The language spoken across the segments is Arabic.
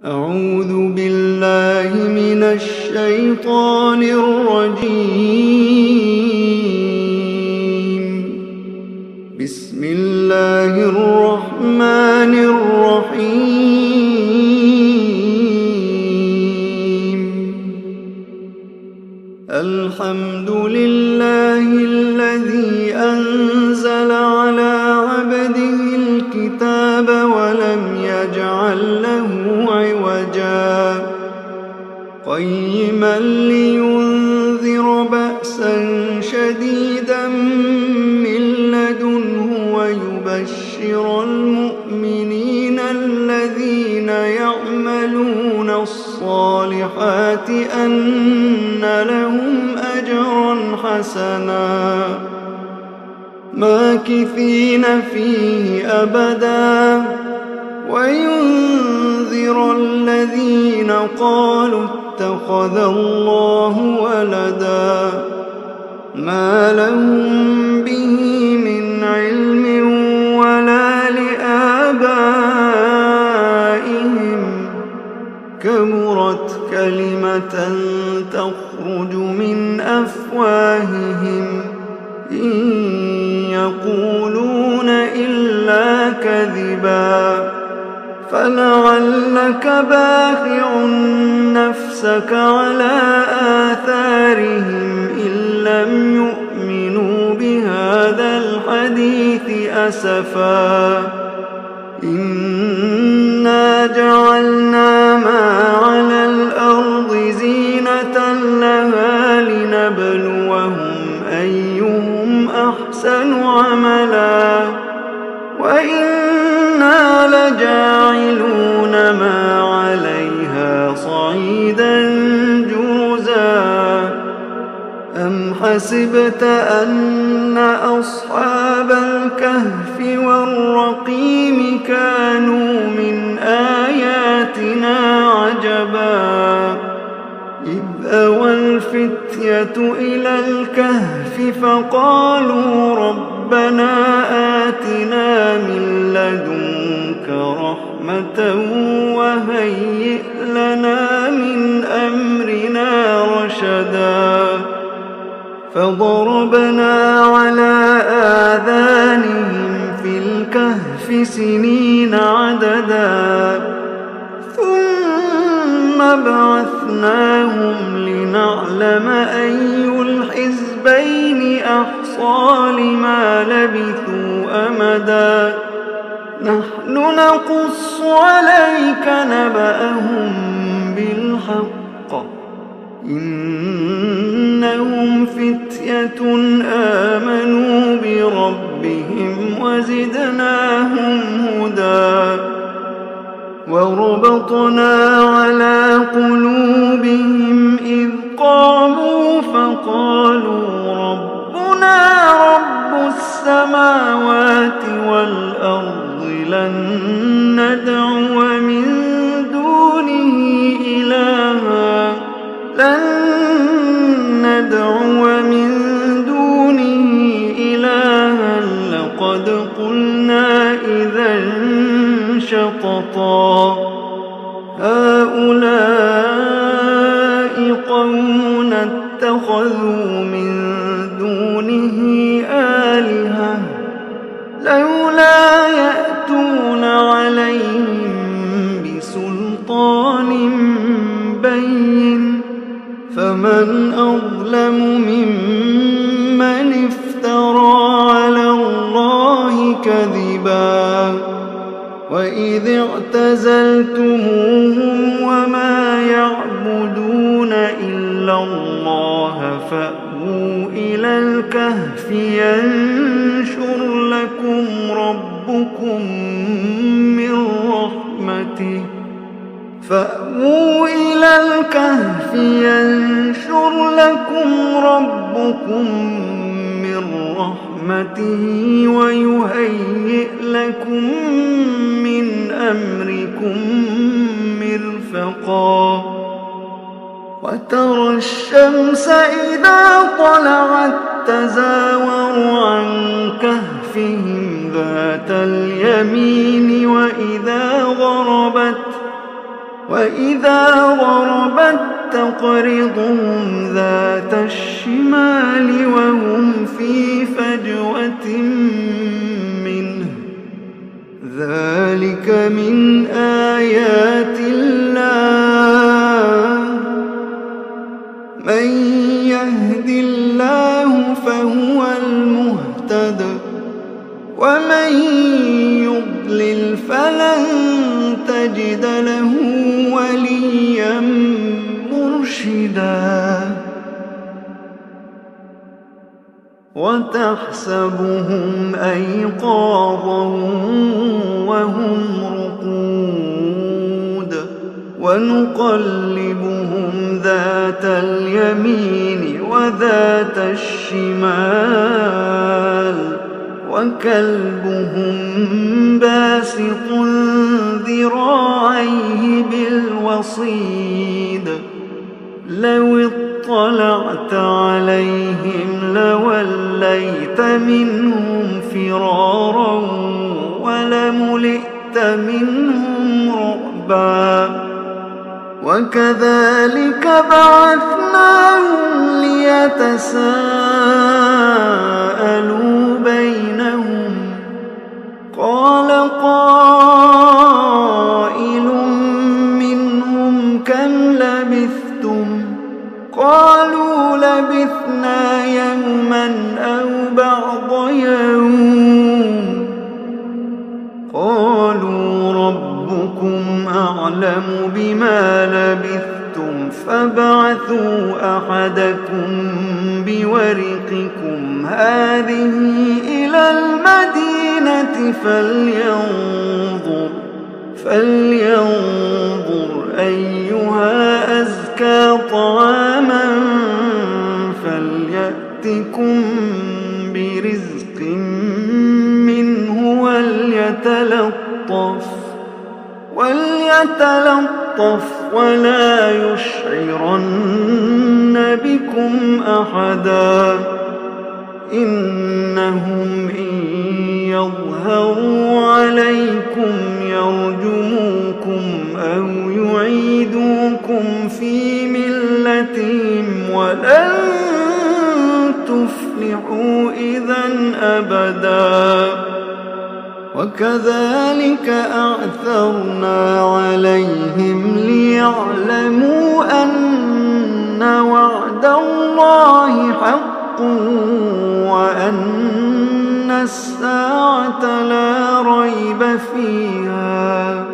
أعوذ بالله من الشيطان الرجيم. بسم الله الرحمن الرحيم. الحمد لله الذي أنزل على عبده الكتاب ولم يجعل له عوجا قيما لينذر بأسا شديدا من لدنه ويبشر المؤمنين الذين يعملون الصالحات أن لهم أجرا حسنا ماكثين فيه أبدا وينذر الذين قالوا اتخذ الله ولدا ما لهم به من علم ولا لآبائهم كبرت كلمة تخرج من أفواههم إن يقولون إلا كذبا فلعلك باخع نفسك على آثارهم إن لم يؤمنوا بهذا الحديث أسفا إنا جعلنا ما على الأرض زينة لها لنبلوهم أيهم أحسن عملا وإنا لجاعلون ما عليها صعيدا جرزا أم حسبت أن أصحاب الكهف والرقيم كانوا من آياتنا عجبا إذ أوى الفتية إلى الكهف فقالوا ربنا آتنا من لدنك رحمة وهيئ لنا من أمرنا رشدا فضربنا على آذانهم في الكهف سنين عددا ثم بعثناهم لنعلم أي الحزبين أحصى لما لبثوا أمدا نحن نقص عليك نبأهم بالحق إنهم فتية آمنوا بربهم وزدناهم هدى وربطنا على قلوبهم إذ قاموا فقالوا ربنا رب السماوات والأرض لن ندعو من دونه إلها لقد قلنا إذا شططا هؤلاء قوم اتخذوا من دونه آلهة لولا يأتون عليهم بسلطان بين فمن أظلم ممن افترى على الله كذبا وإذ اعتزلتموهم وما يعبدون إلا الله فأووا إلى الكهف ينشر لكم ربكم من رحمته ويهيئ لكم من أمركم مرفقا وترى الشمس إذا طلعت تزاور عن كهفهم ذات اليمين وإذا غربت وإذا غربت تقرضهم ذات الشمال وهم في فجوة منه. ذلك من آيات الله. من يهد الله فهو المهتد ومن يضلل فلن تجد له وليا مرشدا. وتحسبهم أيقاظا وهم رقود ونقلبهم ذات اليمين وذات الشمال وكلبهم باسط ذراعيه بالوصيد. لو اطلعت عليهم لوليت منهم فرارا ولملئت منهم رعبا. وكذلك بعثناهم ليتساءلوا بينهم. قال قائل منهم كم لبثتم؟ قالوا لبثنا يوما أو بعض يوم. قالوا ربكم أعلم بما لبثتم فابعثوا أحدكم بورقكم هذه إلى المدينة فلينظر أيها أزكى طعاما فليأتكم برزق منه وليتلطف ولا يشعرن بكم أحدا. إنهم إن يظهروا عليكم يرجموكم أو يعيدوكم في ملتهم ولن تفلحوا إذا أبدا. وكذلك أعثرنا عليهم ليعلموا أن وعد الله حق وأن الساعة لا ريب فيها.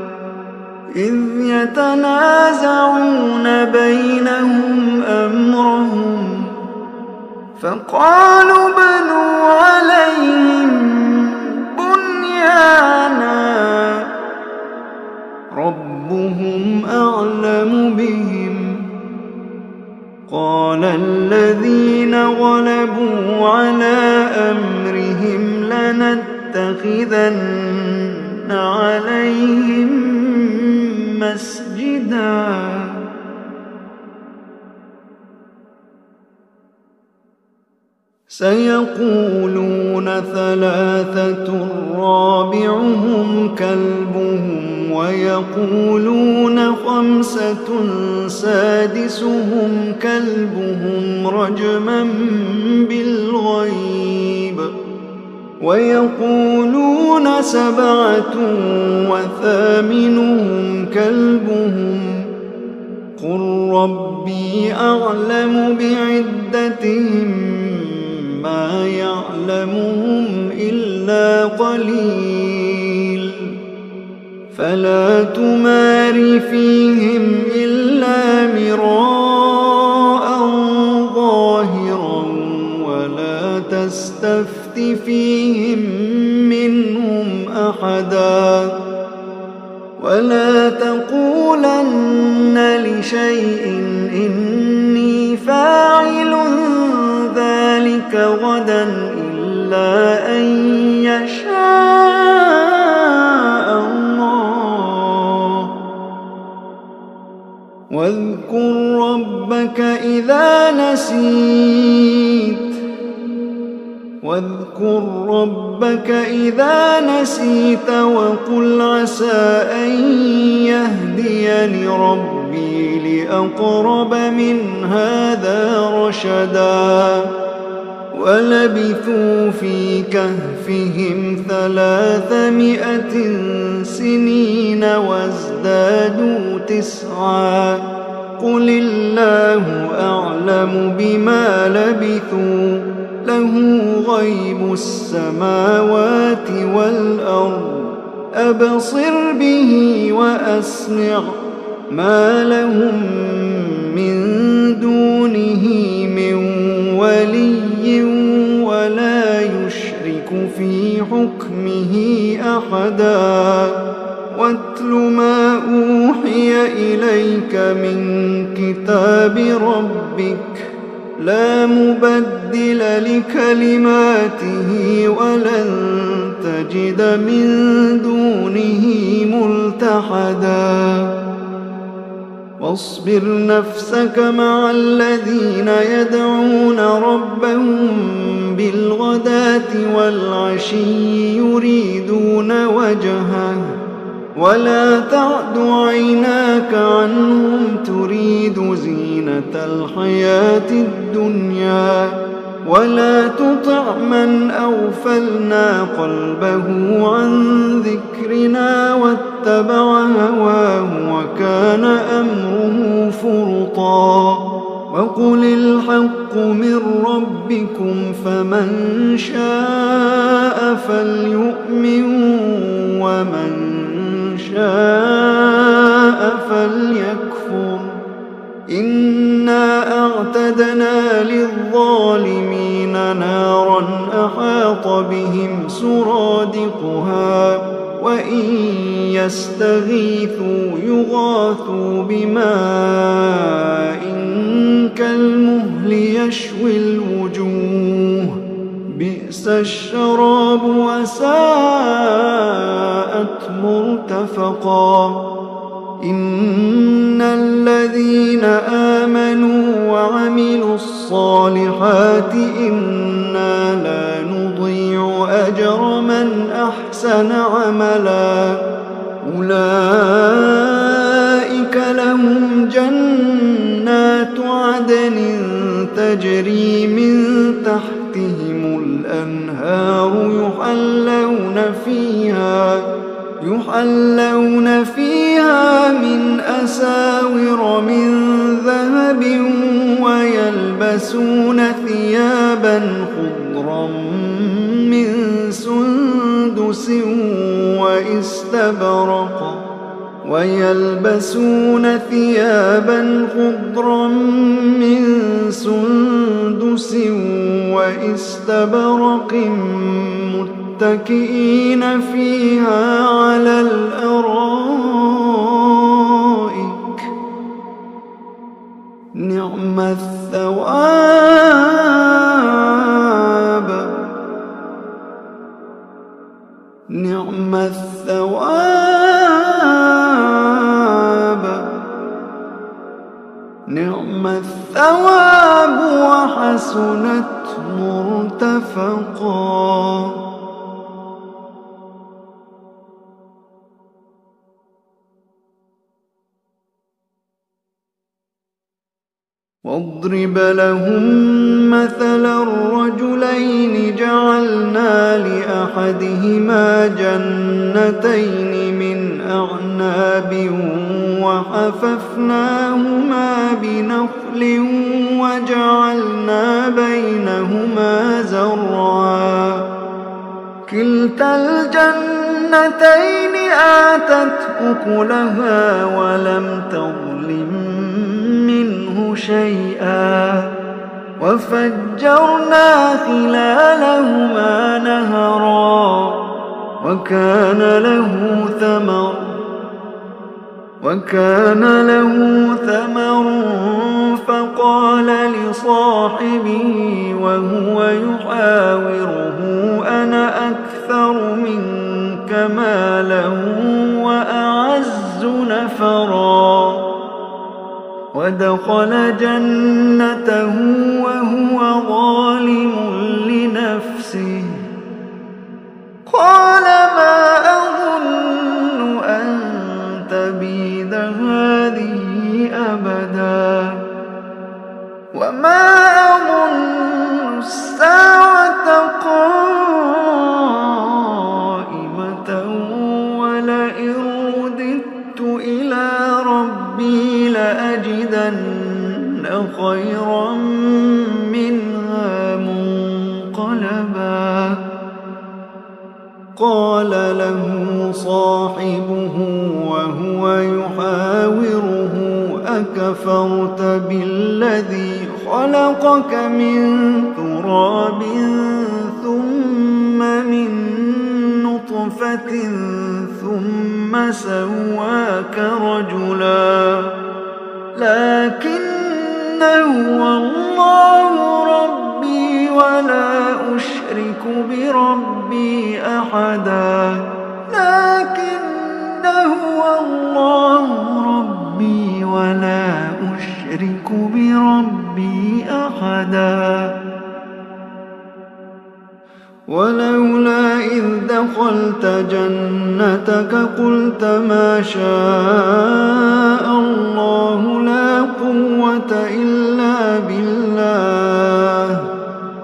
إذ يتنازعون بينهم أمرهم فقالوا بنوا عليهم بنيانا ربهم أعلم بهم. قال الذين غلبوا على أمرهم لنتخذن عليهم مسجدا. سيقولون ثلاثة رابعهم كلبهم ويقولون خمسة سادسهم كلبهم رجما بالغيب ويقولون سبعة وثامنهم كلبهم قل ربي أعلم بعدتهم ما يعلمهم إلا قليل فلا تمار فيهم إلا مراء ظاهرا ولا تستفت فيهم منهم أحدا ولا تقولن لشيء إني فاعل ذلك غدا إلا أن يشاء الله واذكر ربك إذا نسيت واذكر ربك إذا نسيت وقل عسى أن يهديني ربي لأقرب من هذا رشدا ولبثوا في كهفهم 300 سنين وازدادوا 9 قل الله أعلم بما لبثوا له غيب السماوات والأرض أبصر به وأسمع ما لهم من دونه من ولي ولا يشرك في حكمه أحدا واتل ما أوحي إليك من كتاب ربك لا مبدل لكلماته ولن تجد من دونه ملتحدا واصبر نفسك مع الذين يدعون ربهم بالغداة والعشي يريدون وجهه ولا تعد عيناك عنهم تريد زينة الحياة الدنيا ولا تطع من أغفلنا قلبه عن ذكرنا واتبع هواه وكان أمره فرطا وقل الحق من ربكم فمن شاء فليؤمن ومن شاء فليكفر إنا أعتدنا للظالمين نارا أحاط بهم سرادقها وإن يستغيثوا يغاثوا بماء كالمهل يشوي الوجوه بئس الشراب وساءت مرتفقا إن الذين آمنوا وعملوا الصالحات إنا لا نضيع أجر من أحسن عملا أولئك لهم جنات عدن تجري من تحتهم الأنهار يحلون فيها من أساور من ذهب ويلبسون ثيابا خضرا من سندس واستبرق متكئين فيها على الأرائك نعم الثواب وحسنت مرتفقا واضرب لهم مثلا الرجلين جعلنا لأحدهما جنتين من أعناب وحففناهما بنخل وجعلنا بينهما زرعا كلتا الجنتين آتت أكلها ولم تظلم منه شيئا وفجرنا خلالهما نهرا وكان له ثمر فقال لصاحبه وهو يحاوره أنا أكثر منك مالا وأعز نفرا ودخل جنته وهو ظالم لنفسه نفسه قال ما أظن أن تبيد هذه أبدا وما أظن الساعة قائمة ولئن رددت إلى ربي لأجدن خيرا منها منقلبا قال له صاحبه وهو يحاوره أكفرت بالذي خلقك من تراب ثم من نطفة ثم سواك رجلا لكن هو الله ربي ولا أشرك بربي أحدا لكن هو الله ربي ولا أشرك بربي أحدا ولولا إذ دخلت جنتك قلت ما شاء الله لا قوة إلا بالله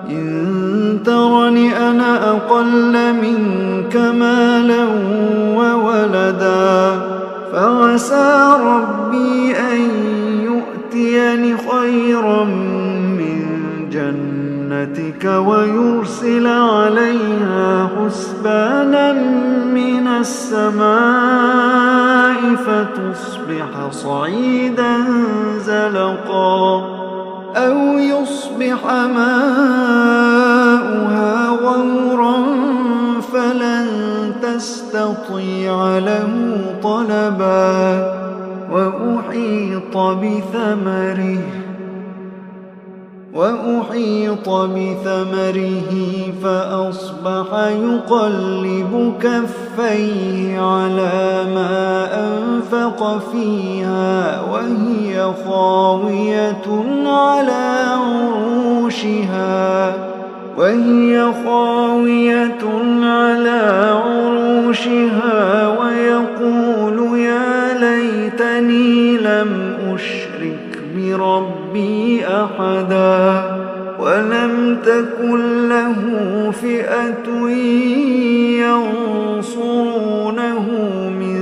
إن ترني أنا أقل منك مالا وولدا فعسى ربي أن يؤتيني خيرا من جنتك ويرسل عليها حسبانا من السماء فتصبح صعيدا زلقا أو يصبح ماؤها غورا فلن تستطيع له طلبا وأحيط بثمره فأصبح يقلب كفيه على ما أنفق فيها وهي خاوية على عروشها ويقول يا ليتني لم أشرك بربي أحدا ولم تكن له فئة ينصرونه من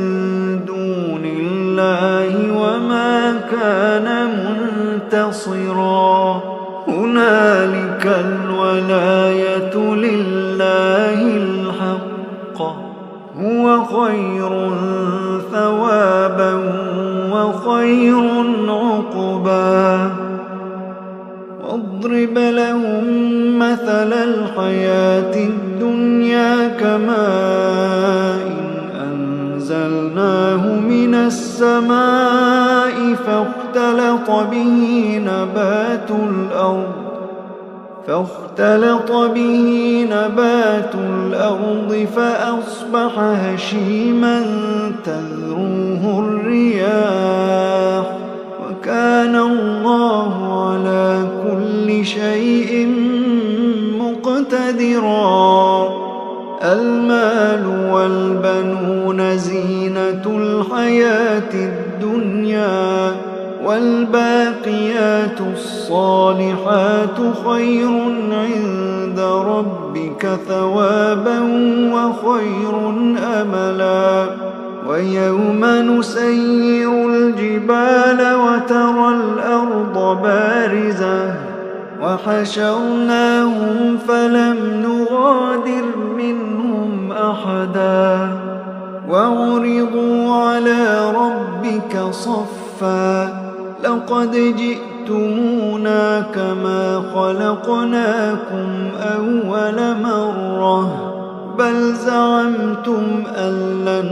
دون الله وما كان منتصرا هنالك الولاية لله الحق هو خير ثوابا وخير عقبا واضرب لهم مثل الحياة الدنيا كماء أنزلناه من السماء فاختلط به نبات الأرض فأصبح هشيما تذروه الرياح وكان الله على كل شيء مقتدرا المال والبنون زينة الحياة الدنيا والباقيات الصالحات خير عند ربك ثوابا وخير أملا ويوم نسير الجبال وترى الأرض بارزة وحشرناهم فلم نغادر منهم أحدا وعرضوا على ربك صفا لقد جئتمونا كما خلقناكم أول مرة بل زعمتم أن لن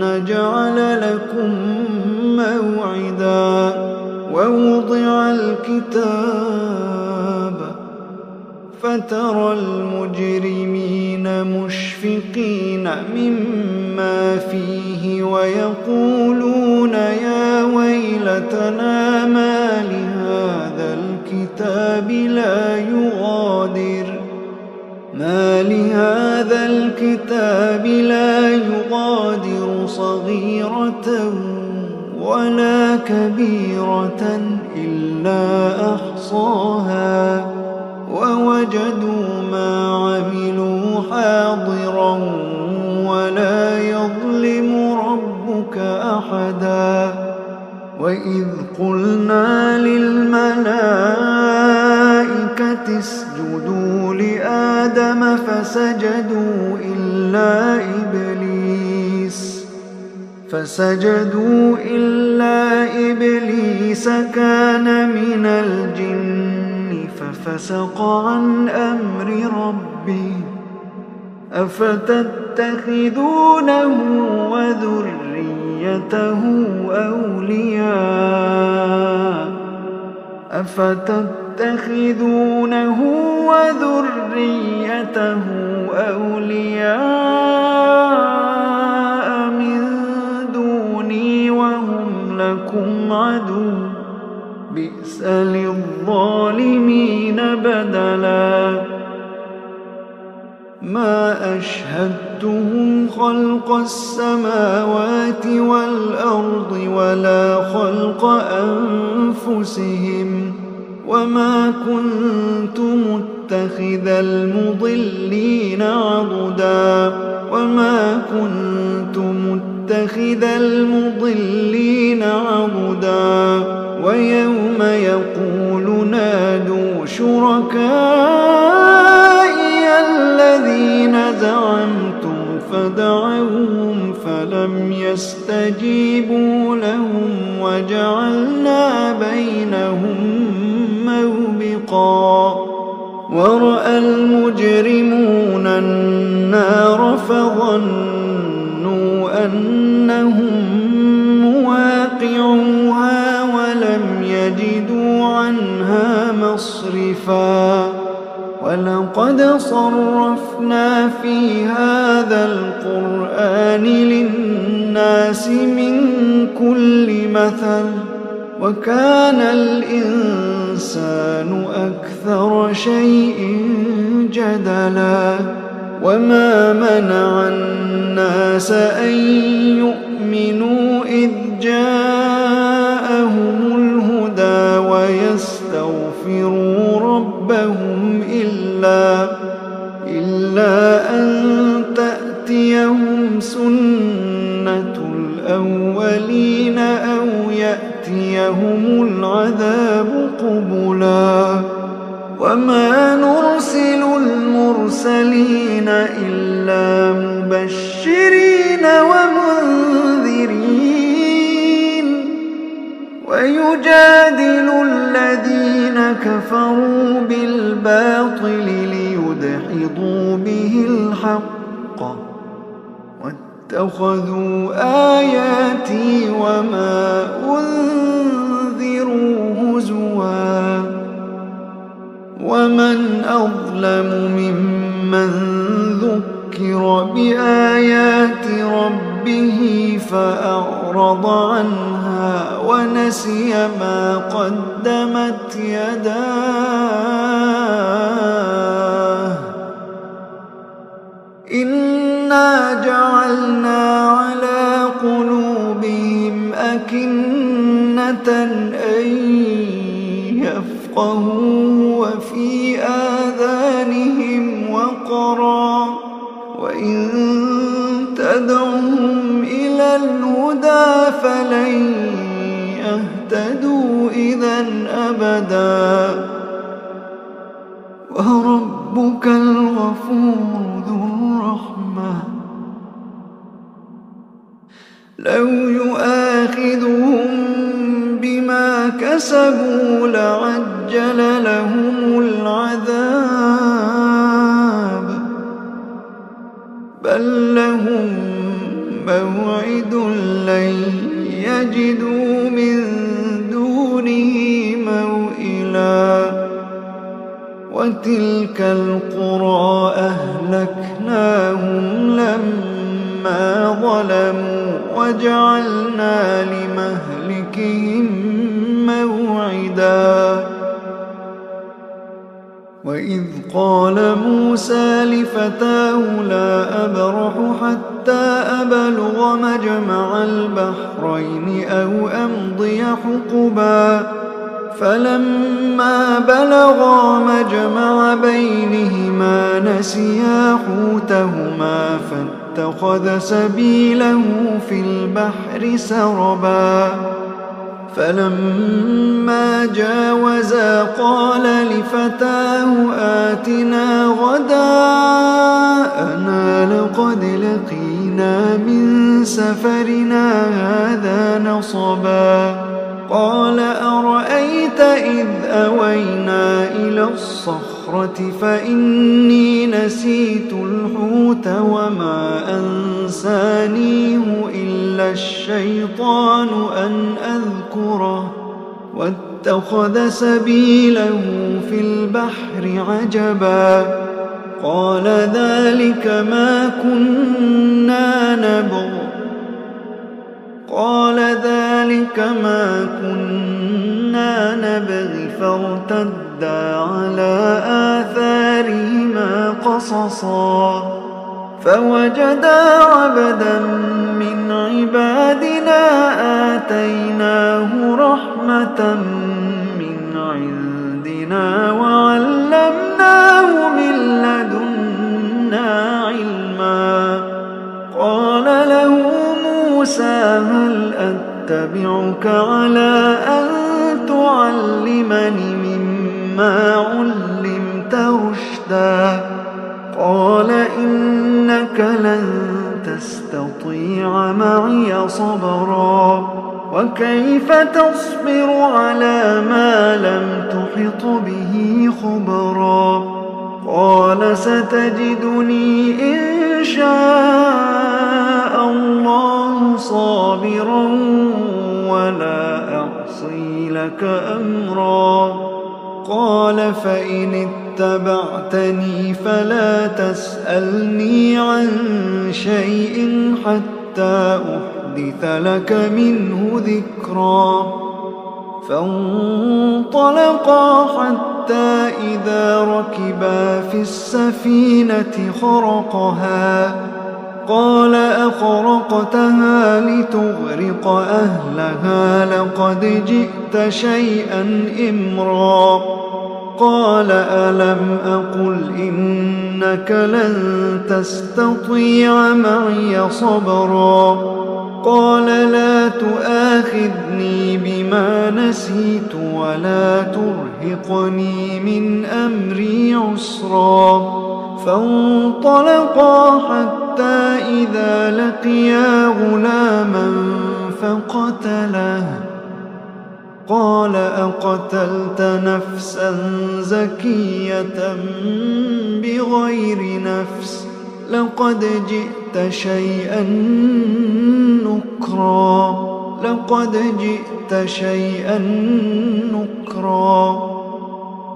نجعل لكم موعدا ووضع الكتاب فترى المجرمين مشفقين مما فيه ويقولون يا ويلتنا ما لهذا الكتاب لا ما لهذا الكتاب لا يغادر صغيرة ولا كبيرة إلا أحصاها ووجدوا ما عملوا حاضرا ولا يظلم ربك أحدا وإذ قلنا للملائكة اسجدوا لآدم فسجدوا إلا إبليس كان من الجن ففسق عن أمر ربه أفتتخذونه وذريته أولياء من دوني وهم لكم عدو بئس للظالمين بدلا ما أشهدتهم خلق السماوات والأرض ولا خلق أنفسهم وما كنت متخذ المضلين عضدا ويوم يقول نادوا شركائي الذين زعمتم فدعوهم فلم يستجيبوا لهم وجعلنا بينهم موبقا ورأى المجرمون النار فظنوا أنهم مواقعوها ولم يجدوا عنها مصرفا ولقد صرفنا في هذا القرآن للناس من كل مثل وكان الإنسان أكثر شيء جدلا وما منع الناس أن يؤمنوا إذ جاءهم الهدى ويستغفروا ربهم إلا أن تأتيهم سنة الأولين أو يأتيهم العذاب قبلا وما نرسل المرسلين إلا مبشرين ومنذرين ويجادل الذين كفروا بالباطل ليدحضوا به الحق واتخذوا آياتي وما أنذروا هزوا ومن أظلم ممن ذكر بآيات ربه فأعرض عنها ونسي ما قدمت يداه إنا جعلنا على قلوبهم أكنة أن يفقهوا وفي آذانهم وقرا وإن تدعهم إلى الهدى فلن يهتدوا إذا أبدا وربك الغفور ذو الرحمة لو يؤاخذهم بما كسبوا لعجل لهم العذاب بل لهم موعد لن يجدوا من دونه موئلا وتلك القرى أهلكناهم لما ظلموا وجعلنا لمهلكهم موعدا وإذ قال موسى لفتاه لا أبرح حتى أبلغ مجمع البحرين أو أمضي حقبا فلما بلغا مجمع بينهما نسيا حوتهما فاتخذ سبيله في البحر سربا فلما جاوزا قال لفتاه آتنا غداءنا لقد لقينا من سفرنا هذا نصبا قال أرأيت إذ أوينا إلى الصخرة فإني نسيت الحوت وما أنسانيه إلا الشيطان أن أذكره واتخذ سبيله في البحر عجبا قال ذلك ما كنا نبغ فارتدا على آثارهما قصصا فوجدا عبدا من عبادنا آتيناه رحمة من عندنا وعلمناه من لدنا علما قال له موسى هل أتبعك على أن تعلمني مما علمت رشدا قال إنك لن تستطيع معي صبرا وكيف تصبر على ما لم تحط به خبرا قال ستجدني إن شاء الله صابرا ولا أعصي لك أمرا قال فإن اتبعتني فلا تسألني عن شيء حتى أحدث لك منه ذكرا فانطلقا حتى إذا ركبا في السفينة خرقها قال أخرقتها لتغرق أهلها لقد جئت شيئا إمرا قال ألم أقل إنك لن تستطيع معي صبرا قال لا تؤاخذني بما نسيت ولا ترهقني من أمري عسرا فانطلقا حتى إذا لقيا غلاما فقتله قال أقتلت نفسا زكية بغير نفس لقد جئت شيئا نكرا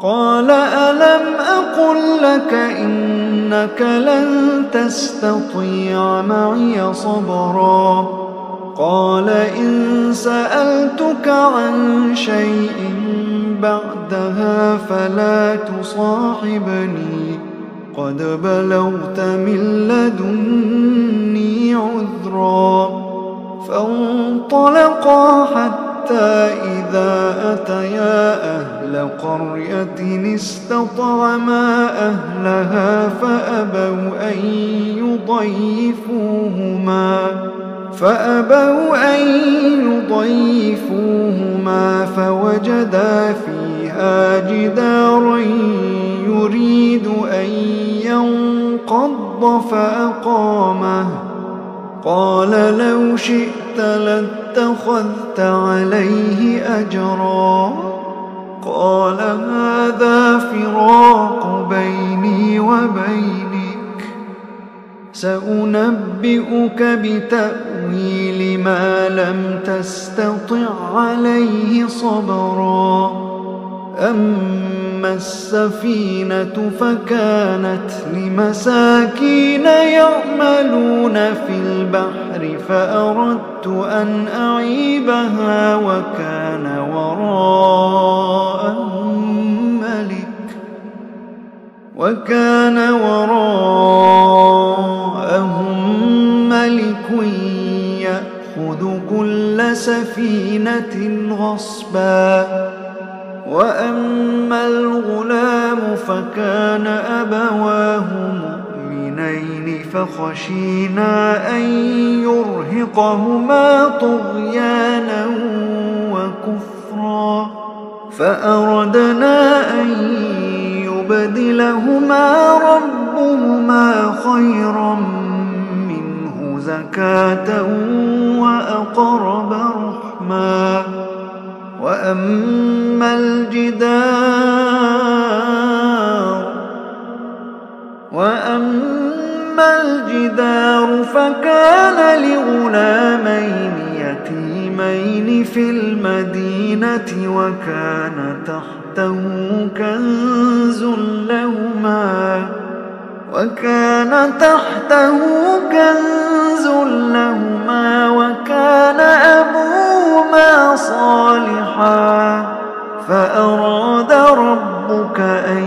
قال ألم أقل لك إنك لن تستطيع معي صبرا قال إن سألتك عن شيء بعدها فلا تصاحبني قد بلغت من لدني عذرا فانطلقا حتى إذا أتيا أهل قرية استطعما أهلها فأبوا أن يضيفوهما فوجدا فيها جدارا يريد أن ينقض فأقامه قال لو شئت لاتخذت عليه أجرا قال هذا فراق بيني وبينك سأنبئك بتأويل ما لم تستطع عليه صبرا أما السفينة فكانت لمساكين يعملون في البحر فأردت أن أعيبها وكان وراءهم ملك يأخذ كل سفينة غصبا. وأما الغلام فكان أبواه مؤمنين فخشينا أن يرهقهما طغيانا وكفرا، فأردنا أن يبدلهما ربهما خيرا منه زكاة وأقرب رحما. وأما الجدار فكان لغلامين يتيمين في المدينة وكان تحته كنز لهما وكان أبوهما صالحا، فأراد ربك أن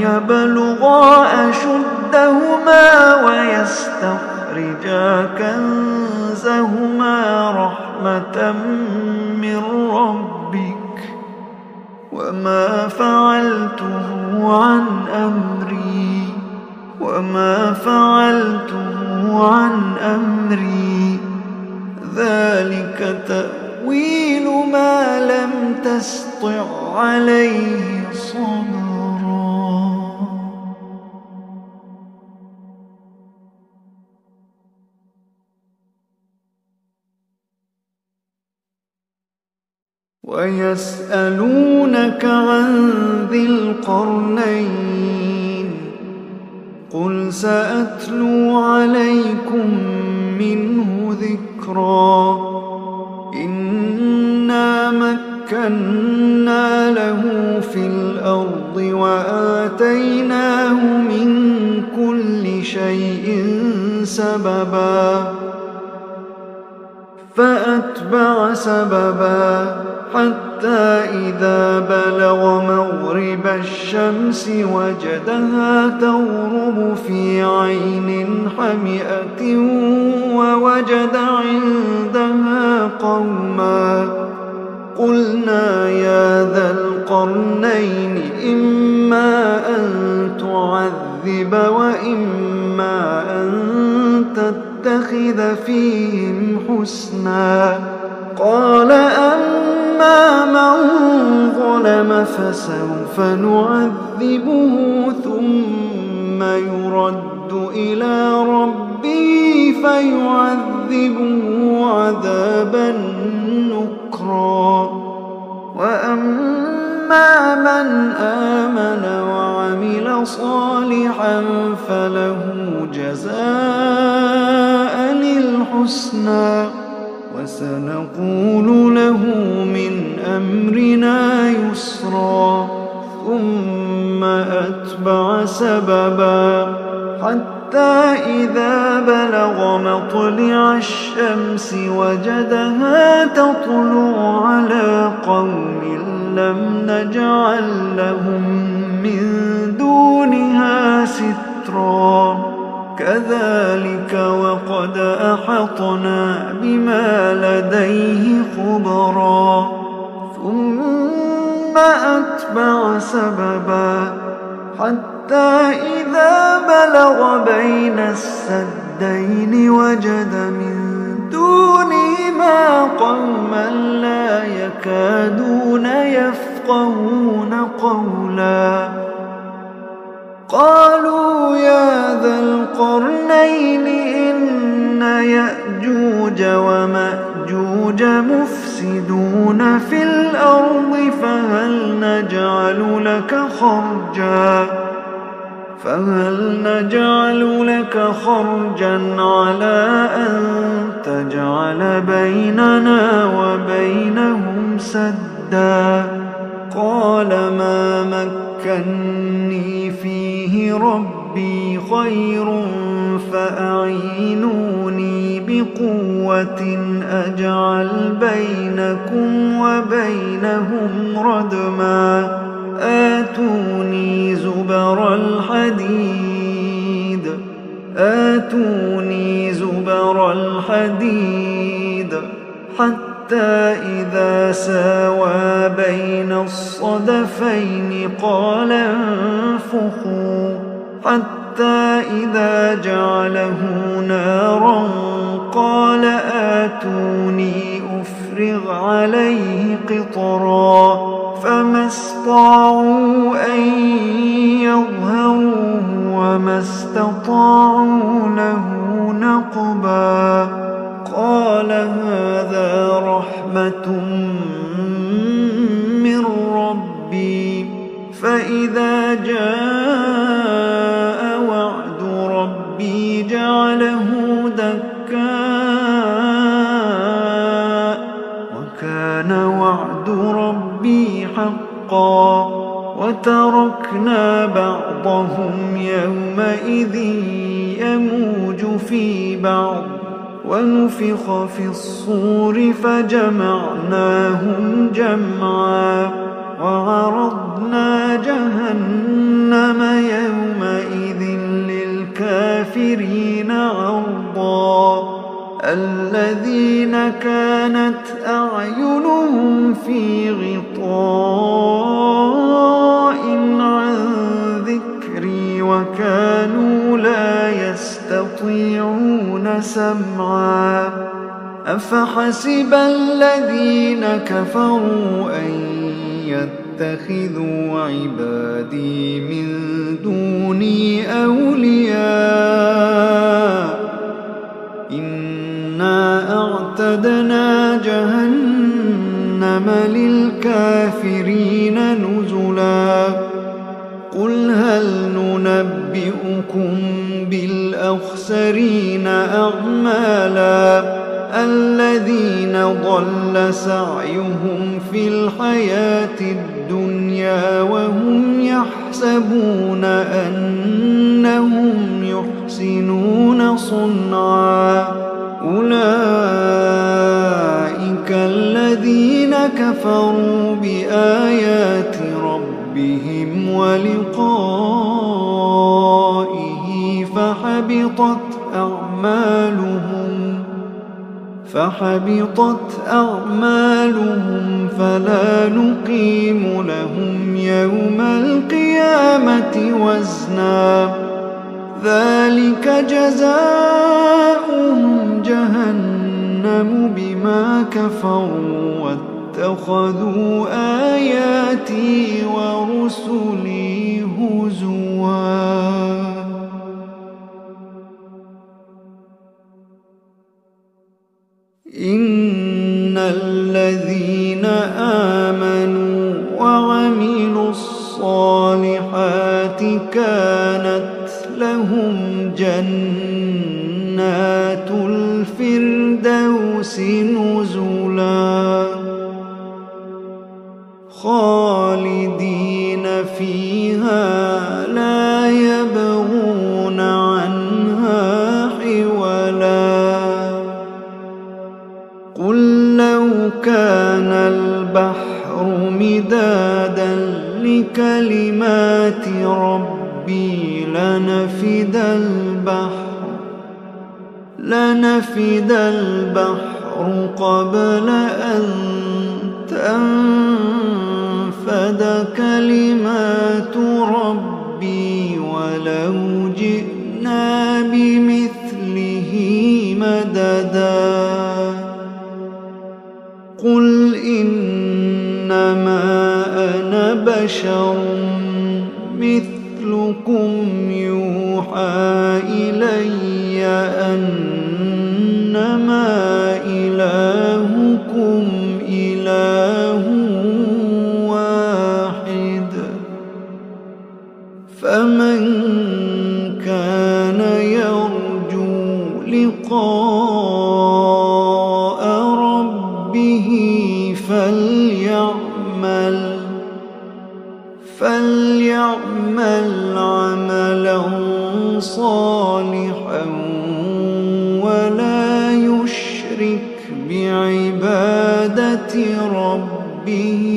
يبلغا أشدهما ويستخرجا كنزهما رحمة من ربك، وما فعلته عن أمري ذلك تأويل ما لم تسطع عليه صبرا. ويسألونك عن ذي القرنين قل سأتلو عليكم منه ذكرا. إنا مكنا له في الأرض وآتيناه من كل شيء سببا، فأتبع سببا حتى إذا بلغ مغرب الشمس وجدها تغرب في عين حمئة ووجد عندها قوما. قلنا يا ذا القرنين إما أن تعذب وإما أن تتخذ فيهم حسنا. قال أما من ظلم فسوف نعذبه ثم يرد إلى ربه فيعذبه عذابا نكرا. وأما من آمن وعمل صالحا فله جزاء الحسنى وسنقول له من أمرنا يسرا. ثم أتبع سببا حتى إذا بلغ مطلع الشمس وجدها تطلع على قوم لم نجعل لهم من دونها سترا. كذلك وقد أحطنا بما لديه خبرا. ثم أتبع سببا حتى إذا بلغ بين السدين وجد من دونهما قوما لا يكادون يفقهون قولا. قالوا يا ذا القرنين إن يأجوج ومأجوج مفسدون في الأرض فهل نجعل لك خرجا على أن تجعل بيننا وبينهم سدا. قال ما مكني فيه ربي خير فأعينوني بقوة أجعل بينكم وبينهم ردما. آتوني زبر زبر الحديد آتوني زبر الحديد حتى إذا ساوى بين الصدفين قال انفخوا حتى إذا جعله نارا قال آتوني أفرغ عليه قطرا فما استطاعوا أن يظهروه وما استطاعوا له نقبا قال هذا رحمة من ربي فإذا جاء وعد ربي جعله دكاء وكان وعد ربي حقا وتركنا بعضهم يومئذ يموج في بعض ونفخ في الصور فجمعناهم جمعا وعرضنا جهنم يومئذ للكافرين عرضا الذين كانت أعينهم في غطاء عن ذكري وكانوا لا يستطيعون سمعا أفحسب الذين كفروا أن يتخذوا عبادي من دوني أولياء إنا أعتدنا جهنم للكافرين نزلا قل هل ننبئكم بالأخسرين أعمالا الذين ضل سعيهم في الحياة الدنيا وهم يحسبون أنهم يحسنون صنعا أولئك الذين كفروا بآيات ربهم ولقائه فحبطت أعمالهم فلا نقيم لهم يوم القيامة وزنا ذلك جزاؤهم جهنم بما كفروا واتخذوا آياتي ورسلي هزوا إن الذين آمنوا وعملوا الصالحات كانت لهم جنات الفردوس نزلا خالدين فيها لا يبغون عنها حولا قل لو كان البحر مدادا لكلمات ربي لنفد البحر قبل أن تنفد كلمات ربي ولو جئنا بمثله مددا قل إنما أنا بشر مثلكم يوحى إلي أنما إلهكم إله واحد فمن كان يرجو لقاء ربه فليعمل عملا صالحا ولا يشرك بعبادة ربه